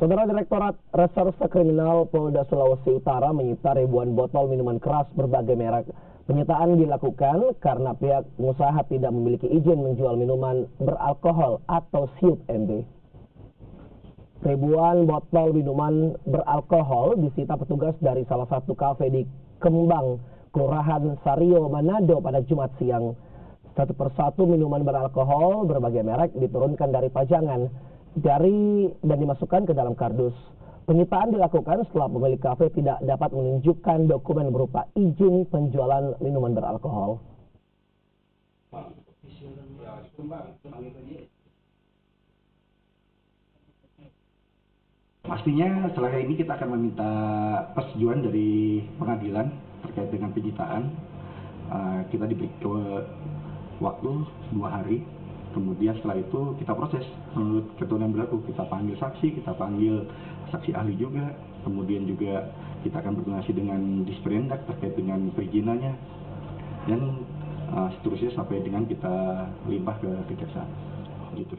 Saudara Direktorat Reserse Kriminal Polda Sulawesi Utara menyita ribuan botol minuman keras berbagai merek. Penyitaan dilakukan karena pihak pengusaha tidak memiliki izin menjual minuman beralkohol atau SIUP MB. Ribuan botol minuman beralkohol disita petugas dari salah satu kafe di Kembang, Kelurahan Sario, Manado pada Jumat siang. Satu persatu minuman beralkohol berbagai merek diturunkan dari pajangan dan dimasukkan ke dalam kardus. Penyitaan dilakukan setelah pemilik kafe tidak dapat menunjukkan dokumen berupa izin penjualan minuman beralkohol. Pastinya setelah ini kita akan meminta persetujuan dari pengadilan terkait dengan penyitaan. Kita diberi waktu 2 hari. Kemudian setelah itu kita proses menurut ketentuan yang berlaku. Kita panggil saksi, kita panggil saksi ahli juga. Kemudian juga kita akan berkoordinasi dengan Disperindak terkait dengan perizinannya. Dan seterusnya sampai dengan kita limpah ke kejaksaan. Gitu.